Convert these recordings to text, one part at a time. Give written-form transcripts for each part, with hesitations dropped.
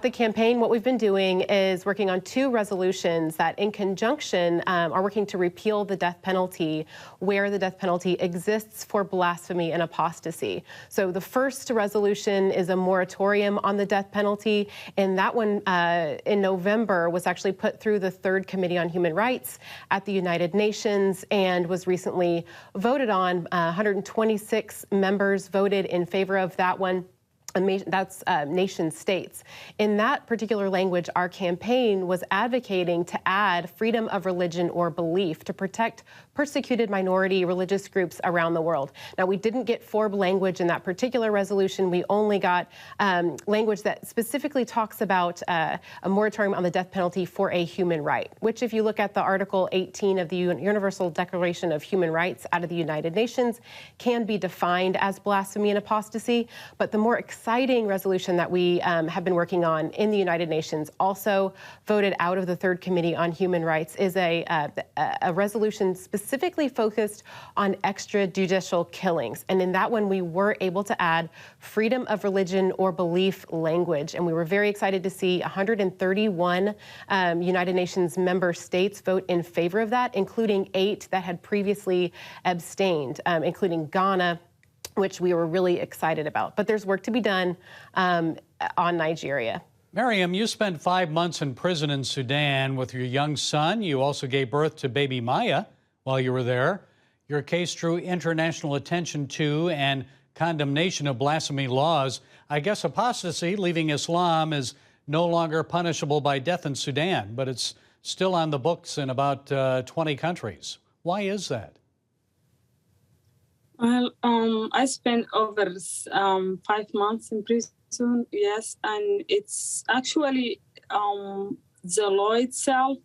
The campaign, what we've been doing is working on 2 resolutions that in conjunction are working to repeal the death penalty where the death penalty exists for blasphemy and apostasy. So the first resolution is a moratorium on the death penalty, and that one in November was actually put through the 3rd Committee on Human Rights at the United Nations and was recently voted on. 126 members voted in favor of that one. That's nation states. In that particular language, our campaign was advocating to add freedom of religion or belief to protect persecuted minority religious groups around the world. Now, we didn't get FORB language in that particular resolution. We only got language that specifically talks about a moratorium on the death penalty for a human right, which if you look at the Article 18 of the Universal Declaration of Human Rights out of the United Nations, can be defined as blasphemy and apostasy. But the more exciting resolution that we have been working on in the United Nations, also voted out of the 3rd Committee on Human Rights, is a resolution specifically focused on extrajudicial killings. And in that one, we were able to add freedom of religion or belief language. And we were very excited to see 131 United Nations member states vote in favor of that, including 8 that had previously abstained, including Ghana, which we were really excited about. But there's work to be done on Nigeria. Miriam, you spent 5 months in prison in Sudan with your young son. You also gave birth to baby Maya while you were there. Your case drew international attention to and condemnation of blasphemy laws. I guess apostasy, leaving Islam, is no longer punishable by death in Sudan, but it's still on the books in about 20 countries. Why is that? Well, I spent over 5 months in prison, yes, and it's actually the law itself,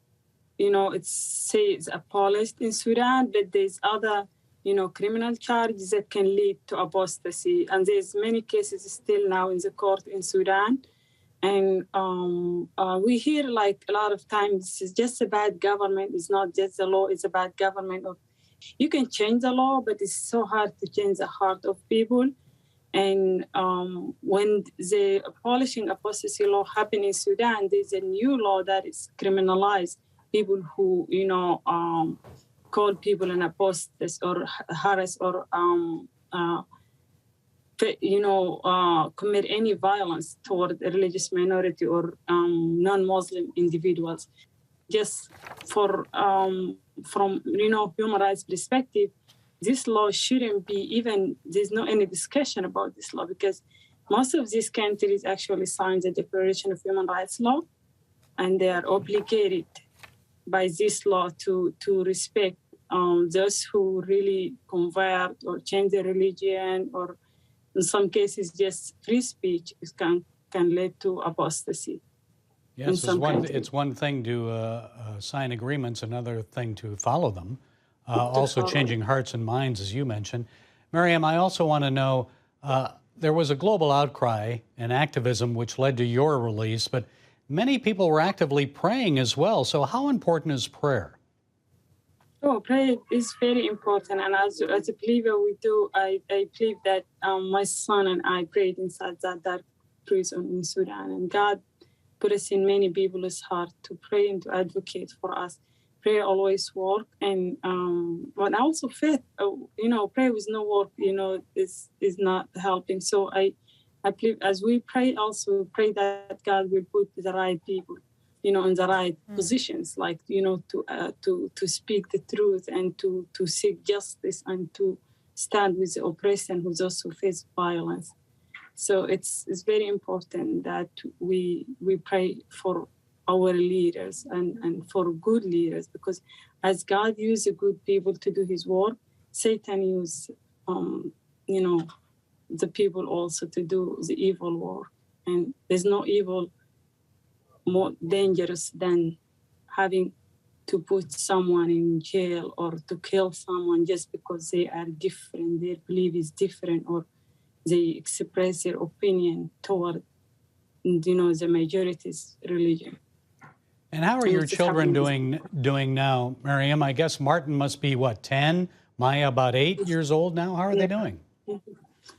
it says abolished in Sudan, but there's other, criminal charges that can lead to apostasy, and there's many cases still now in the court in Sudan, and we hear like a lot of times it's just a bad government. It's not just the law; it's a bad government of. You can change the law, but it's so hard to change the heart of people. And when the abolishing apostasy law happened in Sudan, there's a new law that is criminalized people who, call people an apostate or harass or, commit any violence toward a religious minority or non-Muslim individuals. Just for from human rights perspective, this law shouldn't be even. There's no any discussion about this law because most of these countries actually signed the Declaration of Human Rights law, and they are obligated by this law to respect those who really convert or change their religion, or in some cases just free speech can lead to apostasy. Yes, it's one thing to sign agreements, another thing to follow them. Also changing hearts and minds, as you mentioned. Miriam, I also want to know, there was a global outcry and activism which led to your release, but many people were actively praying as well. So how important is prayer? Oh, prayer is very important. And as a believer, I believe that my son and I prayed inside that dark prison in Sudan, and God put us in many people's heart to pray and to advocate for us. Prayer always works, and but also faith. Prayer with no work, is not helping. So I believe as we pray, also pray that God will put the right people, in the right positions, like to speak the truth and to seek justice and to stand with the oppressed and with those who face violence. So it's very important that we pray for our leaders and for good leaders, because as God uses good people to do his work, Satan uses, the people also to do the evil work. And there's no evil more dangerous than having to put someone in jail or to kill someone just because they are different, their belief is different, or they express their opinion toward, the majority's religion. And how are your children doing now, Miriam? I guess Martin must be, 10? Maya about 8 years old now? How are they doing?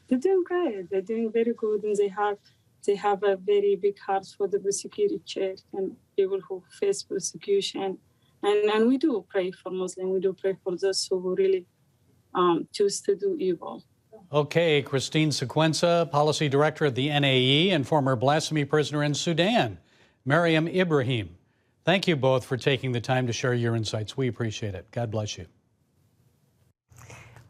They're doing great. They're doing very good, and they have they have a very big heart for the persecuted church and people who face persecution. And we do pray for Muslims. We do pray for those who really choose to do evil. Okay, Christine Sequenza, Policy Director at the NAE and former blasphemy prisoner in Sudan, Mariam Ibrahim. Thank you both for taking the time to share your insights. We appreciate it. God bless you.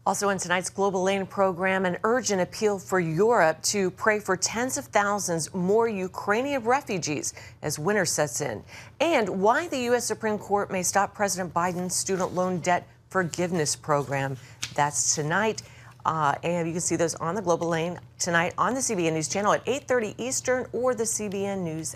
Also in tonight's Global Lane program, an urgent appeal for Europe to pray for tens of thousands more Ukrainian refugees as winter sets in, and why the U.S. Supreme Court may stop President Biden's student loan debt forgiveness program. That's tonight. And you can see those on the Global Lane tonight on the CBN News Channel at 8:30 Eastern or the CBN News